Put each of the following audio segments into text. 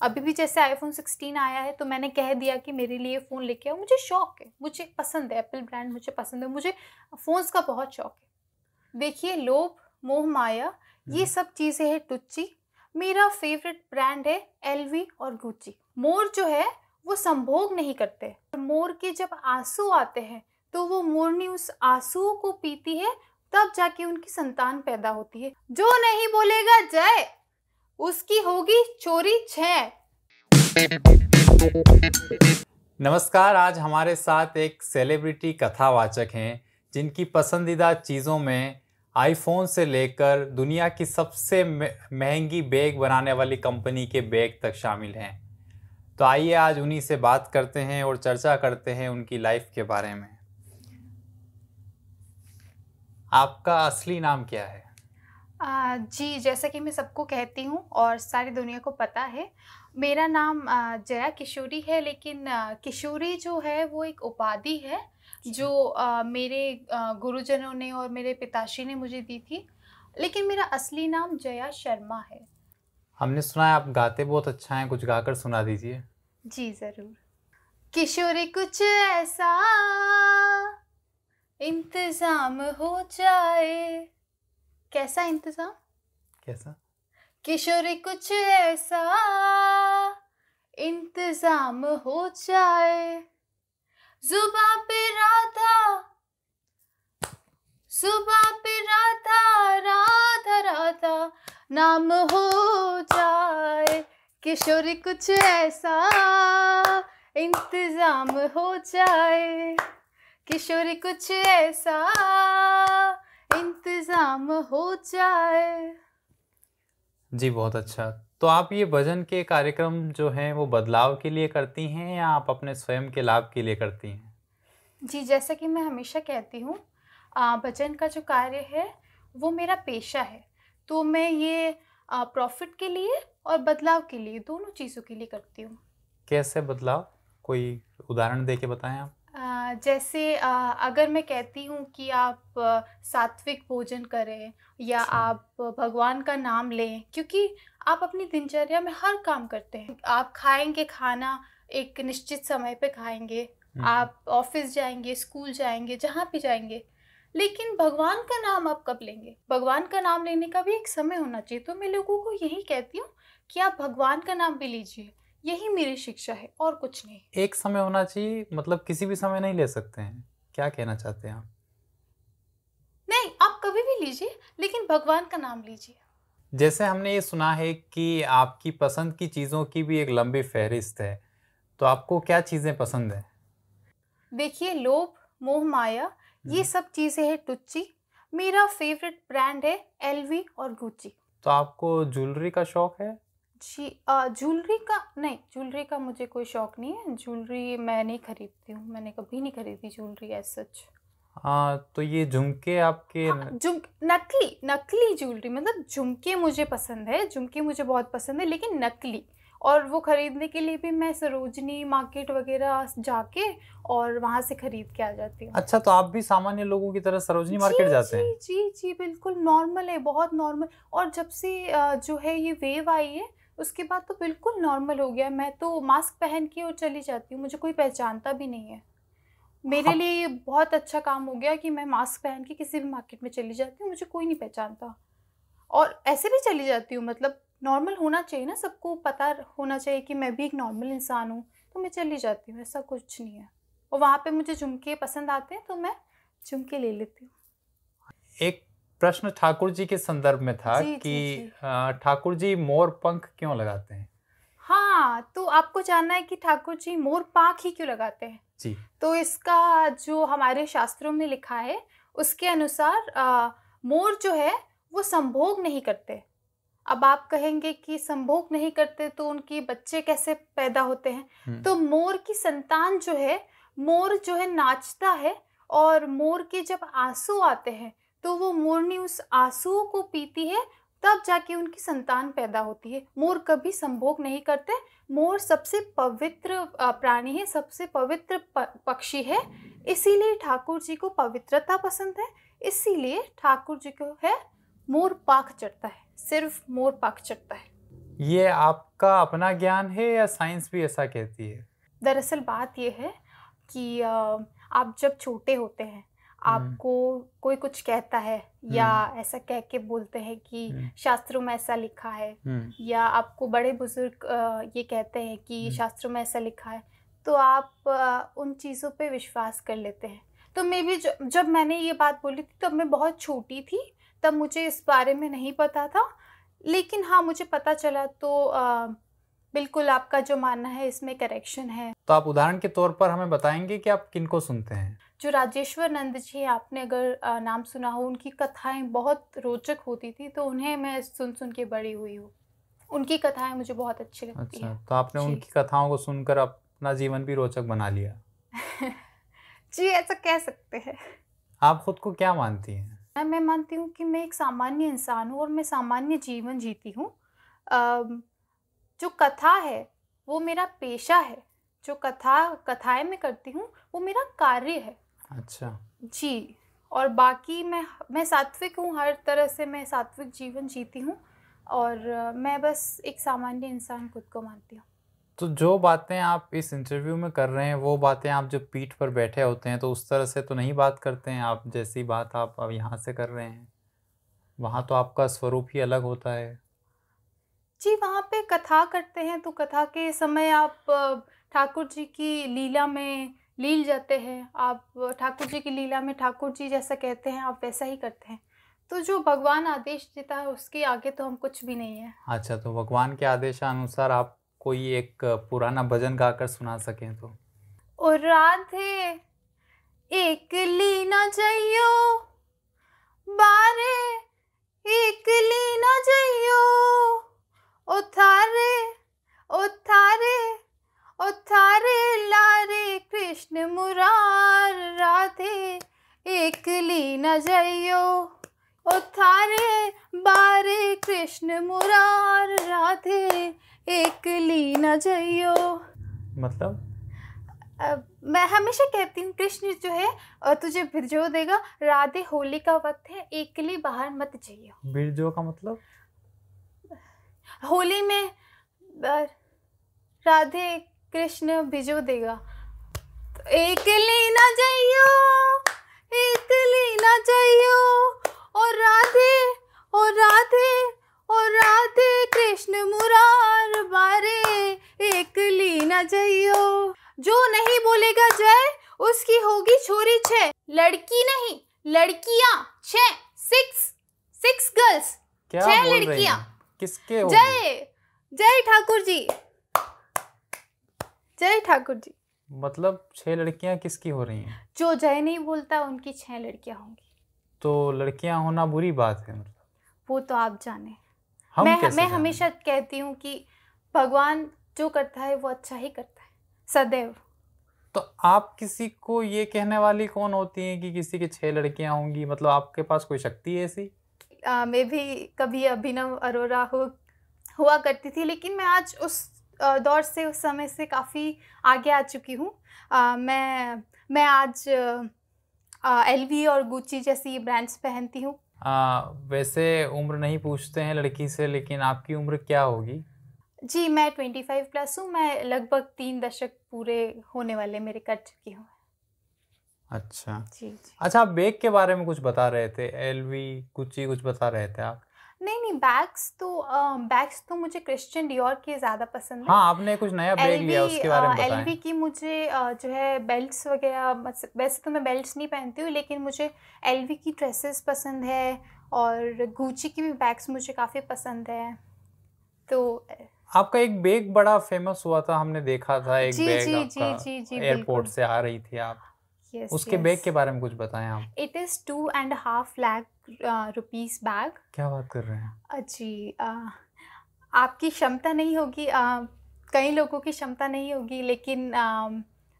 अभी भी जैसे आईफोन 16 आया है तो मैंने कह दिया कि मेरे लिए फ़ोन लेके आओ। मुझे शौक है, मुझे पसंद है, एप्पल ब्रांड मुझे पसंद है, मुझे फ़ोन्स का बहुत शौक है। देखिए, लोभ, मोह, माया ये सब चीज़ें हैं टुच्ची। मेरा फ़ेवरेट ब्रांड है एलवी और गुच्ची। मोर जो है वो संभोग नहीं करते। मोर के जब आँसू आते हैं तो वो मोरनी उस आँसुओं को पीती है, तब जाके उनकी संतान पैदा होती है। जो नहीं बोलेगा जय, उसकी होगी चोरी 6। नमस्कार। आज हमारे साथ एक सेलिब्रिटी कथावाचक हैं जिनकी पसंदीदा चीज़ों में आईफोन से लेकर दुनिया की सबसे महंगी बैग बनाने वाली कंपनी के बैग तक शामिल हैं। तो आइए आज उन्हीं से बात करते हैं और चर्चा करते हैं उनकी लाइफ के बारे में। आपका असली नाम क्या है? जी, जैसा कि मैं सबको कहती हूँ और सारी दुनिया को पता है, मेरा नाम जया किशोरी है। लेकिन किशोरी जो है वो एक उपाधि है जो मेरे गुरुजनों ने और मेरे पिताश्री ने मुझे दी थी। लेकिन मेरा असली नाम जया शर्मा है। हमने सुना है आप गाते बहुत अच्छा हैं, कुछ गाकर सुना दीजिए। जी ज़रूर। किशोरी कुछ ऐसा इंतज़ाम हो जाए। कैसा इंतज़ाम? कैसा? किशोरी कुछ ऐसा इंतज़ाम हो जाए। ज़ुबां पे राधा, ज़ुबां पे राधा, राधा राधा नाम हो जाए। किशोरी कुछ ऐसा इंतज़ाम हो जाए। किशोरी कुछ ऐसा इंतज़ाम हो जाए। जी, बहुत अच्छा। तो आप ये भजन के कार्यक्रम जो हैं वो बदलाव के लिए करती हैं या आप अपने स्वयं के लाभ के लिए करती हैं? जी, जैसा कि मैं हमेशा कहती हूँ, भजन का जो कार्य है वो मेरा पेशा है। तो मैं ये प्रॉफ़िट के लिए और बदलाव के लिए, दोनों चीज़ों के लिए करती हूँ। कैसे बदलाव? कोई उदाहरण देके बताएँ आप? जैसे अगर मैं कहती हूँ कि आप सात्विक भोजन करें या अच्छा। आप भगवान का नाम लें, क्योंकि आप अपनी दिनचर्या में हर काम करते हैं। आप खाएँगे खाना एक निश्चित समय पे खाएँगे, आप ऑफ़िस जाएँगे, स्कूल जाएँगे, जहाँ भी जाएँगे। लेकिन भगवान का नाम आप कब लेंगे? भगवान का नाम लेने का भी एक समय होना चाहिए। तो मैं लोगों को यही कहती हूँ कि आप भगवान का नाम भी लीजिए। यही मेरी शिक्षा है और कुछ नहीं। एक समय होना चाहिए, मतलब किसी भी समय नहीं ले सकते हैं? क्या कहना चाहते हैं आप? नहीं, आप कभी भी लीजिए, लेकिन भगवान का नाम लीजिए। जैसे हमने ये सुना है कि आपकी पसंद की चीज़ों की भी एक लंबी फ़हरिस्त है, तो आपको क्या चीज़ें पसंद हैं? देखिए, लोभ, मोह, माया ये सब चीज़ें हैं टुच्ची। मेरा फ़ेवरेट ब्रांड है एलवी और गुच्ची। तो आपको ज्वेलरी का शौक है? जी, ज्वेलरी का नहीं, ज्वेलरी का मुझे कोई शौक नहीं है। ज्वेलरी मैं नहीं खरीदती हूँ, मैंने कभी नहीं खरीदी ज्वेलरी एज़ सच। हाँ, तो ये झुमके आपके हाँ, नकली नकली ज्वेलरी, मतलब झुमके मुझे पसंद है, झुमके मुझे बहुत पसंद है, लेकिन नकली। और वो खरीदने के लिए भी मैं सरोजनी मार्केट वगैरह जाके और वहाँ से खरीद के आ जाती हूँ। अच्छा, तो आप भी सामान्य लोगों की तरह सरोजनी जी, मार्केट जाते जी, हैं? जी, जी, बिल्कुल नॉर्मल है, बहुत नॉर्मल। और जब से जो है ये वेव आई है, उसके बाद तो बिल्कुल नॉर्मल हो गया है। मैं तो मास्क पहन के और चली जाती हूँ, मुझे कोई पहचानता भी नहीं है। मेरे हाँ। लिए ये बहुत अच्छा काम हो गया कि मैं मास्क पहन के किसी भी मार्केट में चली जाती हूँ, मुझे कोई नहीं पहचानता। और ऐसे भी चली जाती हूँ, मतलब नॉर्मल होना चाहिए ना, सबको पता होना चाहिए कि मैं भी एक नॉर्मल इंसान हूँ, तो मैं चली जाती हूँ, ऐसा कुछ नहीं है। और वहाँ पे मुझे झुमके पसंद आते हैं, तो मैं झुमके ले लेती हूँ। एक प्रश्न ठाकुर जी के संदर्भ में था जी, कि जी, जी। ठाकुर जी मोर पंख क्यों लगाते हैं? हाँ, तो आपको जानना है कि ठाकुर जी मोर पाँख ही क्यों लगाते हैं? जी। तो इसका जो हमारे शास्त्रों में लिखा है, उसके अनुसार मोर जो है वो संभोग नहीं करते। अब आप कहेंगे कि संभोग नहीं करते तो उनके बच्चे कैसे पैदा होते हैं? तो मोर की संतान जो है, मोर जो है नाचता है, और मोर के जब आँसू आते हैं, तो वो मोरनी उस आँसुओं को पीती है, तब जाके उनकी संतान पैदा होती है। मोर कभी संभोग नहीं करते। मोर सबसे पवित्र प्राणी है, सबसे पवित्र पक्षी है। इसीलिए ठाकुर जी को पवित्रता पसंद है, इसीलिए ठाकुर जी को है मोर पाँख चढ़ता है, सिर्फ़ मोर पाँख चढ़ता है। ये आपका अपना ज्ञान है या साइंस भी ऐसा कहती है? दरअसल बात ये है कि आप जब छोटे होते हैं, हम्म। आपको कोई कुछ कहता है या हम्म। ऐसा कह के बोलते हैं कि हम्म। शास्त्रों में ऐसा लिखा है, हम्म। या आपको बड़े बुजुर्ग ये कहते हैं कि हम्म। शास्त्रों में ऐसा लिखा है, तो आप उन चीज़ों पे विश्वास कर लेते हैं। तो मे बी जब मैंने ये बात बोली थी तब मैं बहुत छोटी थी, तब मुझे इस बारे में नहीं पता था। लेकिन हाँ, मुझे पता चला तो बिल्कुल आपका जो मानना है इसमें करेक्शन है। तो आप उदाहरण के तौर पर हमें बताएंगे कि आप किनको सुनते हैं? जो राजेश्वर नंद जी हैं, आपने अगर नाम सुना हो, उनकी कथाएं बहुत रोचक होती थी, तो उन्हें मैं सुन सुन के बड़ी हुई हूँ। उनकी कथाएं मुझे बहुत अच्छी लगती अच्छा, है। तो आपने जी। उनकी कथाओं को सुनकर अपना जीवन भी रोचक बना लिया। जी, ऐसा कह सकते हैं। आप खुद को क्या मानती हैं? मैं मानती हूँ कि मैं एक सामान्य इंसान हूँ और मैं सामान्य जीवन जीती हूँ। अम, जो कथा है वो मेरा पेशा है। जो कथाएं मैं करती हूँ वो मेरा कार्य है। अच्छा। जी। और बाकी मैं सात्विक हूँ, हर तरह से मैं सात्विक जीवन जीती हूँ, और मैं बस एक सामान्य इंसान खुद को मानती हूँ। तो जो बातें आप इस इंटरव्यू में कर रहे हैं वो बातें आप जब पीठ पर बैठे होते हैं तो उस तरह से तो नहीं बात करते हैं आप, जैसी बात आप अब यहाँ से कर रहे हैं। वहाँ तो आपका स्वरूप ही अलग होता है। जी, वहाँ पे कथा करते हैं तो कथा के समय आप ठाकुर जी की लीला में लील जाते हैं। आप ठाकुर जी की लीला में ठाकुर जी जैसा कहते हैं, आप वैसा ही करते हैं। तो जो भगवान आदेश देता है उसके आगे तो हम कुछ भी नहीं है। अच्छा, तो भगवान के आदेशानुसार आप कोई एक पुराना भजन गाकर सुना सकें तो? ओ राधे एक लीना जइयो, बारे एक लीना जइयो, ओ थारे ओ थारे ओ थारे लारे कृष्ण मुरार, राधे एक लीना जइयो, ओ थारे बारे कृष्ण मुरार, राधे एक लीना जइयो। मतलब? मैं हमेशा कहती हूँ कृष्ण जो है तुझे भिजो देगा, राधे होली का वक्त है, एकली बाहर मत जाइयो। बिरजो का मतलब? होली में राधे कृष्ण भिजो देगा। तो एकली ना जाइयो, एकली ना जाइयो, और राधे और राधे और राधे कृष्ण मुरार, बारे एकली ना जाइयो। जो नहीं बोलेगा जय उसकी होगी छोरी छह, लड़की नहीं लड़कियां छह, सिक्स गर्ल्स, क्या छह बोल रही लड़कियां। हैं? किसके होगी? जय जय ठाकुर जी, जय ठाकुर जी। मतलब 6 लड़कियां किसकी हो रही हैं? जो जय नहीं बोलता उनकी 6 लड़कियां होंगी। तो लड़कियां होना बुरी बात है मतलब? वो तो आप जाने। हम कैसे मैं जानें? हमेशा कहती हूँ कि भगवान जो करता है वो अच्छा ही करता है, सदैव। तो आप किसी को ये कहने वाली कौन होती हैं कि किसी के 6 लड़कियां होंगी? मतलब आपके पास कोई शक्ति है ऐसी? मैं भी कभी अभिनव अरोरा हुआ करती थी, लेकिन मैं आज उस दौर से, उस समय से काफ़ी आगे आ चुकी हूँ। मैं आज एलवी और गुच्ची जैसी ब्रांड्स पहनती हूँ। वैसे उम्र नहीं पूछते हैं लड़की से, लेकिन आपकी उम्र क्या होगी? जी, मैं 25 प्लस हूँ। मैं लगभग 3 दशक पूरे होने वाले मेरे कर चुकी हूँ। अच्छा। जी, जी। अच्छा, आप बैग के बारे में कुछ बता रहे थे, एलवी गुच्ची कुछ बता रहे थे आप। नहीं, बैग्स तो मुझे क्रिश्चियन डियोर के ज़्यादा पसंद है। हाँ, आपने कुछ नया बैग लिया, उसके बारे में बताएं। एलवी की मुझे जो है बेल्ट्स वगैरह, वैसे तो मैं बेल्ट्स नहीं पहनती हूँ, लेकिन मुझे एलवी की ड्रेसेस पसंद है, और गुच्ची की भी बैग्स मुझे काफ़ी पसंद है। तो आपका एक बैग बड़ा फेमस हुआ था, हमने देखा था एक जी बैग जी आपका, जी जी जी एयरपोर्ट बिल्कुल। से आ रही थी आप। यस उसके यस। बैग के बारे में कुछ बताएं आप। It is 2.5 lakh rupees bag. क्या बात कर रहे हैं? जी, आपकी क्षमता नहीं होगी, कई लोगों की क्षमता नहीं होगी, लेकिन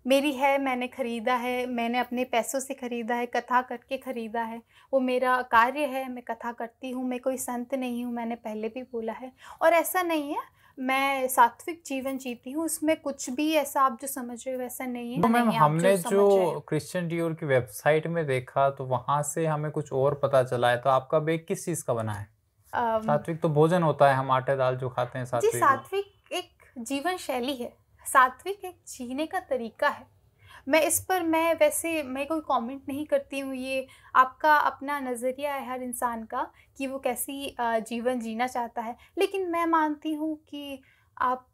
मेरी है। मैंने ख़रीदा है, मैंने अपने पैसों से ख़रीदा है, कथा करके ख़रीदा है। वो मेरा कार्य है, मैं कथा करती हूँ। मैं कोई संत नहीं हूँ, मैंने पहले भी बोला है। और ऐसा नहीं है, मैं सात्विक जीवन जीती हूँ, उसमें कुछ भी ऐसा आप जो समझ रहे हो वैसा नहीं है। तो मैम, नहीं है, आप हमने समझ रहे जो हो। क्रिश्चियन डियोर की वेबसाइट में देखा तो वहाँ से हमें कुछ और पता चला है, तो आपका बैग किस चीज़ का बना है? सात्विक तो भोजन होता है, हम आटे दाल जो खाते हैं जी, सात्विक। सात्विक एक जीवन शैली है, सात्विक एक जीने का तरीका है। मैं वैसे मैं कोई कमेंट नहीं करती हूँ, ये आपका अपना नज़रिया है हर इंसान का कि वो कैसी जीवन जीना चाहता है। लेकिन मैं मानती हूँ कि आप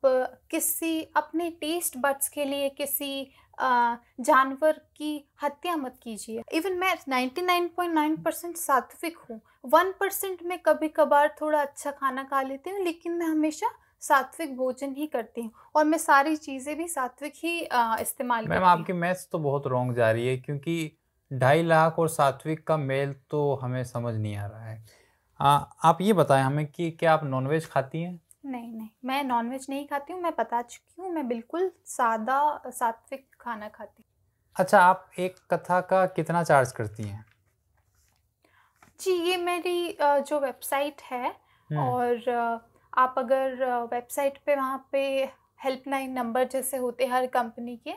किसी अपने टेस्ट बड्स के लिए किसी जानवर की हत्या मत कीजिए। इवन मैं 99.9% सात्विक हूँ, 1% में कभी-कभार थोड़ा अच्छा खाना खा लेती हूँ, लेकिन मैं हमेशा सात्विक भोजन ही करती हूँ और मैं सारी चीज़ें भी सात्विक ही इस्तेमाल मैम, करती हूँ। आपकी मैथ्स तो बहुत रॉन्ग जा रही है, क्योंकि 2.5 लाख और सात्विक का मेल तो हमें समझ नहीं आ रहा है। आप ये बताएं हमें कि क्या आप नॉनवेज खाती हैं? नहीं, नहीं, मैं नॉन-वेज नहीं खाती हूँ, मैं बता चुकी हूँ, मैं बिल्कुल सादा सात्विक खाना खाती हूँ। अच्छा, आप एक कथा का कितना चार्ज करती हैं? जी, ये मेरी जो वेबसाइट है हम्म। और आप अगर वेबसाइट पे वहाँ पे हेल्पलाइन नंबर जैसे होते हैं हर कंपनी के,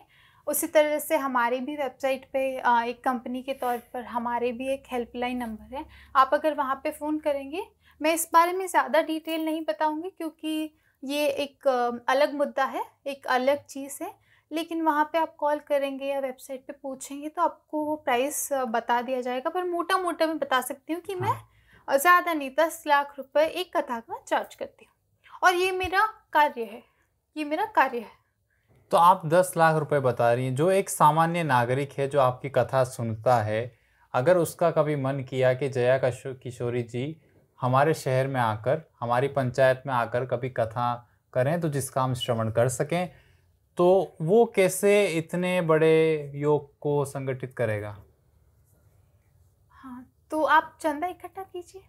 उसी तरह से हमारी भी वेबसाइट पे एक कंपनी के तौर पर हमारे भी एक हेल्पलाइन नंबर है। आप अगर वहाँ पे फ़ोन करेंगे, मैं इस बारे में ज़्यादा डिटेल नहीं बताऊँगी क्योंकि ये एक अलग मुद्दा है, एक अलग चीज़ है। लेकिन वहाँ पे आप कॉल करेंगे या वेबसाइट पे पूछेंगे तो आपको वो प्राइस बता दिया जाएगा, पर मोटा-मोटा मैं बता सकती हूँ कि मैं हाँ। ज़्यादा नहीं 10 लाख रुपए एक कथा का चार्ज करती हूँ और ये मेरा कार्य है, ये मेरा कार्य है। तो आप 10 लाख रुपए बता रही हैं, जो एक सामान्य नागरिक है जो आपकी कथा सुनता है, अगर उसका कभी मन किया कि जया किशोरी जी हमारे शहर में आकर, हमारी पंचायत में आकर कभी कथा करें तो जिसका हम श्रवण कर सकें, तो वो कैसे इतने बड़े योग को संगठित करेगा? हाँ, तो आप चंदा इकट्ठा कीजिए,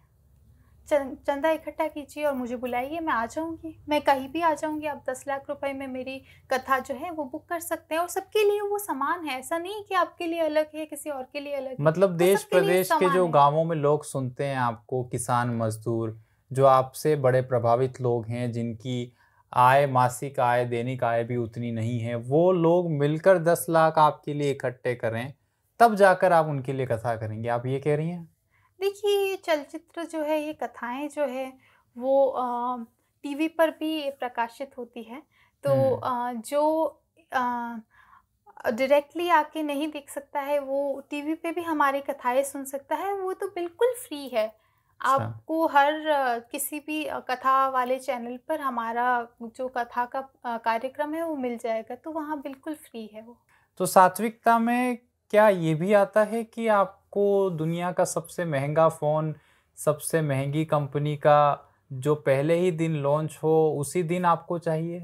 चंदा इकट्ठा कीजिए और मुझे बुलाइए, मैं आ जाऊँगी। मैं कहीं भी आ जाऊँगी, आप 10 लाख रुपए में मेरी कथा जो है वो बुक कर सकते हैं और सबके लिए वो समान है। ऐसा नहीं कि आपके लिए अलग है, किसी और के लिए अलग है, मतलब वो देश सबके लिए प्रदेश के समान जो है। गांवों में लोग सुनते हैं आपको, किसान मजदूर, जो आपसे बड़े प्रभावित लोग हैं, जिनकी आय, मासिक आय, दैनिक आय भी उतनी नहीं है, वो लोग मिलकर 10 लाख आपके लिए इकट्ठे करें, तब जाकर आप उनके लिए कथा करेंगे, आप ये कह रही हैं? देखिए, ये चलचित्र जो है, ये कथाएँ जो है, वो टीवी पर भी प्रकाशित होती हैं। तो हम्म। जो डायरेक्टली आके नहीं देख सकता है, वो टीवी पे भी हमारी कथाएँ सुन सकता है, वो तो बिल्कुल फ्री है। अच्छा। आपको हर किसी भी कथा वाले चैनल पर हमारा जो कथा का कार्यक्रम है, वो मिल जाएगा, तो वहाँ बिल्कुल फ्री है वो। तो सात्विकता में क्या ये भी आता है कि आपको दुनिया का सबसे महंगा फ़ोन, सबसे महंगी कंपनी का जो पहले ही दिन लॉन्च हो, उसी दिन आपको चाहिए?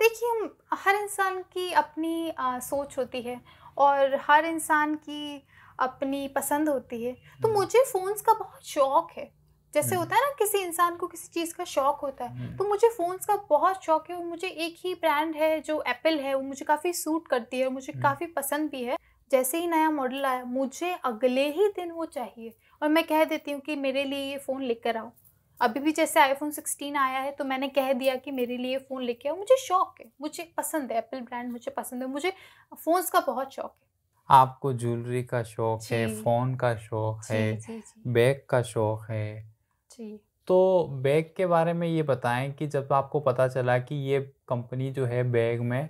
देखिए, हर इंसान की अपनी सोच होती है और हर इंसान की अपनी पसंद होती है। तो हुँ, मुझे फ़ोन्स का बहुत शौक है। जैसे हुँ, होता है ना, किसी इंसान को किसी चीज़ का शौक होता है, हुँ, तो मुझे फ़ोन्स का बहुत शौक है और मुझे एक ही ब्रांड है जो एप्पल है, वो मुझे काफ़ी सूट करती है और मुझे हुँ। काफ़ी पसंद भी है। जैसे ही नया मॉडल आया, मुझे अगले ही दिन वो चाहिए और मैं कह देती हूँ कि मेरे लिए ये फ़ोन लेकर आओ। अभी भी जैसे आईफ़ोन 16 आया है, तो मैंने कह दिया कि मेरे लिए फ़ोन लेके आओ, मुझे शौक है, मुझे पसंद है, एप्पल ब्रांड मुझे पसंद है, मुझे फ़ोन्स का बहुत शौक है। आपको ज्वेलरी का शौक है, जी, फ़ोन का शौक जी, है, जी, जी, बैग का शौक है। जी। तो बैग के बारे में ये बताएँ कि जब आपको पता चला कि ये कंपनी जो है बैग में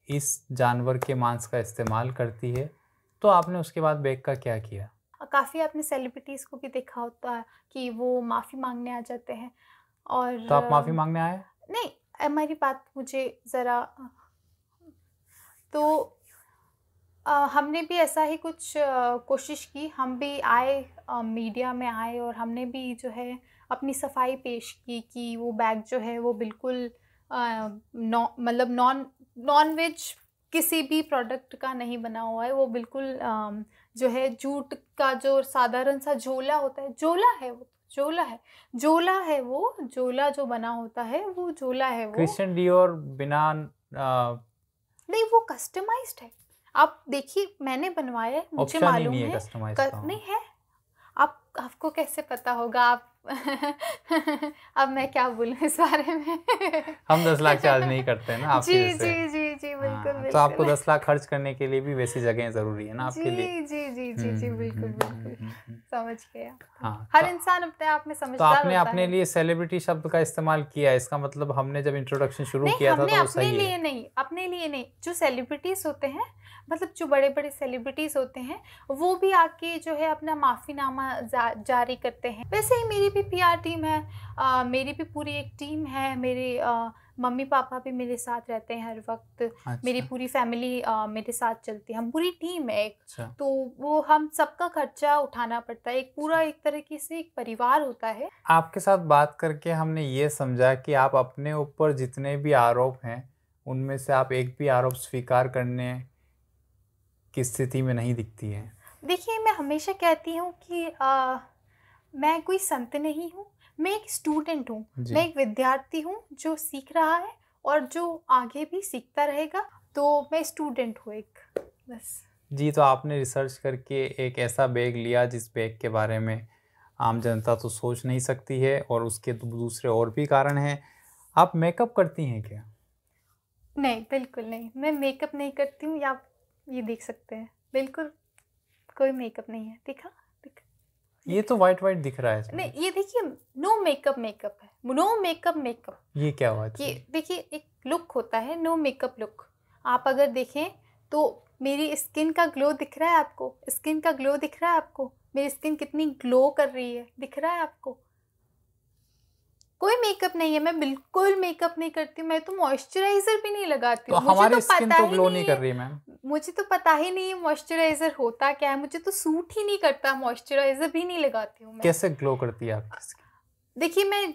इस जानवर के मांस का इस्तेमाल करती है, तो आपने उसके बाद बैग का क्या किया? काफ़ी आपने सेलिब्रिटीज़ को भी देखा होता है कि वो माफ़ी माँगने आ जाते हैं और तो आप माफ़ी माँगने आए? नहीं, मेरी बात मुझे ज़रा तो हमने भी ऐसा ही कुछ कोशिश की, हम भी आए मीडिया में आए और हमने भी जो है अपनी सफाई पेश की कि वो बैग जो है वो बिल्कुल मतलब नॉन-वेज किसी भी प्रोडक्ट का नहीं बना हुआ है, वो बिल्कुल जो है जूट का जो साधारण सा झोला होता है, झोला है वो, झोला है, झोला है वो, झोला जो बना होता है वो झोला है वो। क्रिश्चियन डियोर बिना नहीं, वो कस्टमाइज़्ड है। आप देखिए, मैंने बनवाया है, मुझे ऑप्शन ही नहीं मालूम है है। कस्टमाइज़ क का। नहीं है, आपको कैसे पता होगा? आप अब मैं क्या बोलूँ इस बारे में? हम 10 लाख चार्ज नहीं करते हैं ना आपके जी, जैसे। जी, जी, जी, बिल्कुल, हाँ, तो आपको बिल्कुल। 10 लाख खर्च करने के लिए भी वैसी जगहें ज़रूरी है ना आपके लिए। जी, जी, जी, हुँ, जी, जी, हुँ, बिल्कुल, हुँ, हुँ, बिल्कुल। हुँ, हुँ, हुँ। समझ गया। हाँ, हर इंसान अपने आप में तो समझदार आपने होता अपने है। लिए सेलिब्रिटी शब्द का इस्तेमाल किया है, इसका मतलब हमने जब इंट्रोडक्शन शुरू नहीं, किया था हमने तो वो अपने सही लिए है। नहीं, अपने लिए नहीं, जो सेलिब्रिटीज़ होते हैं, मतलब जो बड़े-बड़े सेलिब्रिटीज़ होते हैं, वो भी आके जो है अपना माफ़ीनामा जारी करते हैं। वैसे ही मेरी भी पीआर टीम है, मेरी भी पूरी एक टीम है, मेरे मम्मी-पापा भी मेरे साथ रहते हैं हर वक़्त, मेरी अच्छा, पूरी फैमिली मेरे साथ चलती है, हम पूरी टीम है एक। अच्छा, तो वो हम सबका खर्चा उठाना पड़ता है, एक पूरा एक तरीके से एक परिवार होता है। आपके साथ बात करके हमने ये समझा कि आप अपने ऊपर जितने भी आरोप हैं, उनमें से आप एक भी आरोप स्वीकार करने की स्थिति में नहीं दिखती हैं। देखिए, मैं हमेशा कहती हूँ कि मैं कोई संत नहीं हूँ, मैं एक स्टूडेंट हूँ, मैं जी। एक विद्यार्थी हूँ जो सीख रहा है और जो आगे भी सीखता रहेगा, तो मैं स्टूडेंट हूँ एक, बस। जी, तो आपने रिसर्च करके एक ऐसा बैग लिया जिस बैग के बारे में आम जनता तो सोच नहीं सकती है और उसके दूसरे और भी कारण हैं। आप मेकअप करती हैं क्या? नहीं, बिल्कुल नहीं, मैं मेकअप नहीं करती हूँ, या आप ये देख सकते हैं, बिल्कुल कोई मेकअप नहीं है, देखा? दिख ये दिख तो व्हाइट-व्हाइट दिख रहा है नहीं, इसमें। ये देखिए, नो मेकअप मेकअप है, नो मेकअप मेकअप। ये क्या हुआ ये इसमें? देखिए, एक लुक होता है, नो मेकअप लुक। आप अगर देखें तो मेरी स्किन का ग्लो दिख रहा है आपको? स्किन का ग्लो दिख रहा है आपको? मेरी स्किन कितनी ग्लो कर रही है, दिख रहा है आपको? कोई मेकअप नहीं है, मैं बिल्कुल मेकअप नहीं करती हूँ, मैं तो मॉइस्चराइज़र भी नहीं लगाती तो हूँ। मुझे तो हमारी स्किन पता तो ही ग्लो नहीं नहीं कर है, रही मैम। मुझे तो पता ही नहीं है मॉइस्चराइज़र होता क्या है, मुझे तो सूट ही नहीं करता, मॉइस्चराइज़र भी नहीं लगाती हूँ मैं। कैसे ग्लो करती है आपकी स्किन? देखिए, मैं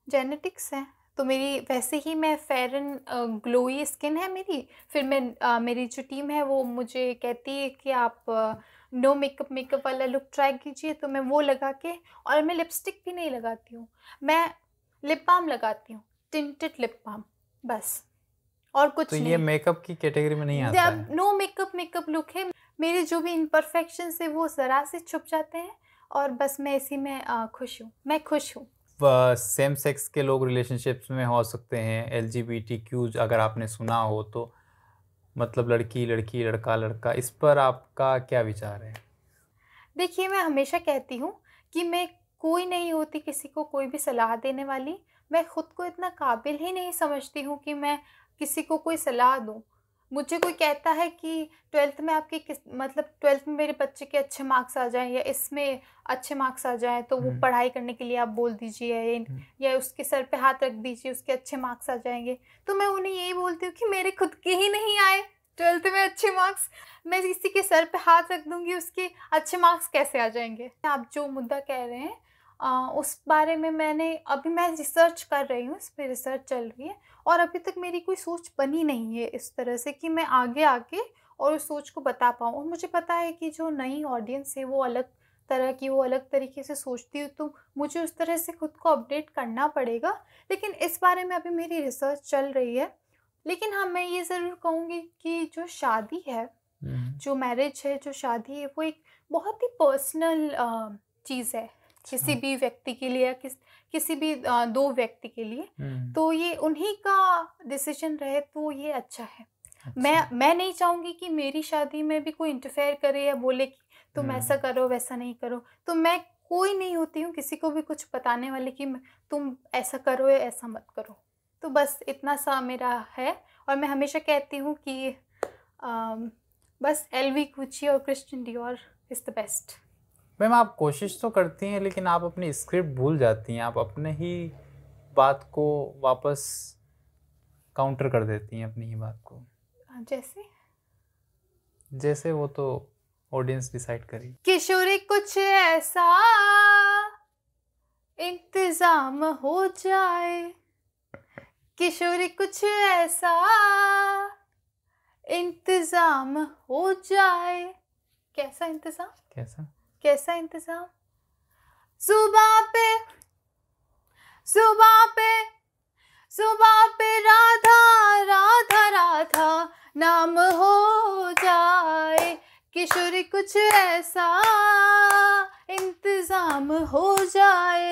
जेनेटिक्स है, तो मेरी वैसे ही मैं फेयर एंड ग्लोई स्किन है मेरी। फिर मेरी जो टीम है वो मुझे कहती है कि आप नो मेकअप मेकअप वाला लुक ट्राई कीजिए, तो मैं वो लगा के, और मैं लिपस्टिक भी नहीं लगाती हूँ, मैं लिप बाम लगाती हूँ, टिंटेड लिप बाम, बस, और तो कुछ ये नहीं। मेकअप की कैटेगरी में नहीं आता जब है। नो मेकअप मेकअप लुक है, मेरे जो भी इम्परफेक्शंस है वो ज़रा से छुप जाते हैं, और बस मैं इसी में खुश हूँ, मैं खुश हूँ। सेम सेक्स के लोग रिलेशनशिप्स में हो सकते हैं, एलजीबीटीक्यू अगर आपने सुना हो तो, मतलब लड़की लड़की, लड़का लड़का, इस पर आपका क्या विचार है? देखिए, मैं हमेशा कहती हूँ कि मैं कोई नहीं होती किसी को कोई भी सलाह देने वाली। मैं खुद को इतना काबिल ही नहीं समझती हूँ कि मैं किसी को कोई सलाह दूँ। मुझे कोई कहता है कि 12th में आपके किस मतलब 12th में मेरे बच्चे के अच्छे मार्क्स आ जाएँ, या इसमें अच्छे मार्क्स आ जाएँ, तो वो हुँ, पढ़ाई करने के लिए आप बोल दीजिए, हुँ। या उसके सर पे हाथ रख दीजिए, उसके अच्छे मार्क्स आ जाएँगे। तो मैं उन्हें यही बोलती हूँ कि मेरे खुद के ही नहीं आए 12th में अच्छे मार्क्स, मैं किसी के सर पे हाथ रख दूँगी, उसके अच्छे मार्क्स कैसे आ जाएँगे? आप जो मुद्दा कह रहे हैं, उस बारे में मैं रिसर्च कर रही हूँ, इस पे रिसर्च चल रही है, और अभी तक मेरी कोई सोच बनी नहीं है इस तरह से कि मैं आगे आके और उस सोच को बता पाऊँ। और मुझे पता है कि जो नई ऑडियंस है वो अलग तरह की, वो अलग तरीके से सोचती है, तो मुझे उस तरह से खुद को अपडेट करना पड़ेगा। लेकिन इस बारे में अभी मेरी रिसर्च चल रही है। लेकिन हाँ, मैं ये ज़रूर कहूँगी कि जो शादी है, हुँ, जो मैरिज है, जो शादी है, वो एक बहुत ही पर्सनल चीज़ है, किसी अच्छा। भी व्यक्ति के लिए, या किसी भी 2 व्यक्ति के लिए। हुँ, तो ये उन्हीं का डिसीज़न रहे तो ये अच्छा है। अच्छा। मैं नहीं चाहूँगी कि मेरी शादी में भी कोई इंटरफेयर करे या बोले कि तुम हुँ, ऐसा करो, वैसा नहीं करो। तो मैं कोई नहीं होती हूँ किसी को भी कुछ बताने वाली कि तुम ऐसा करो या ऐसा मत करो। तो बस इतना सा मेरा है, और मैं हमेशा कहती हूँ कि अम, बस एलवी, गुच्ची और Christian Dior is the best. Ma'am आप कोशिश तो करती हैं लेकिन आप अपनी स्क्रिप्ट भूल जाती हैं, आप अपने ही बात को वापस काउंटर कर देती हैं अपनी ही बात को। जैसे जैसे वो तो ऑडियंस डिसाइड करेगी। किशोरी कुछ ऐसा इंतज़ाम हो जाए, किशोरी कुछ ऐसा इंतज़ाम हो जाए। कैसा इंतज़ाम? कैसा? कैसा इंतज़ाम? सुबह पे सुबह पे सुबह पे राधा राधा राधा नाम हो जाए, किशोरी कुछ ऐसा इंतज़ाम हो जाए।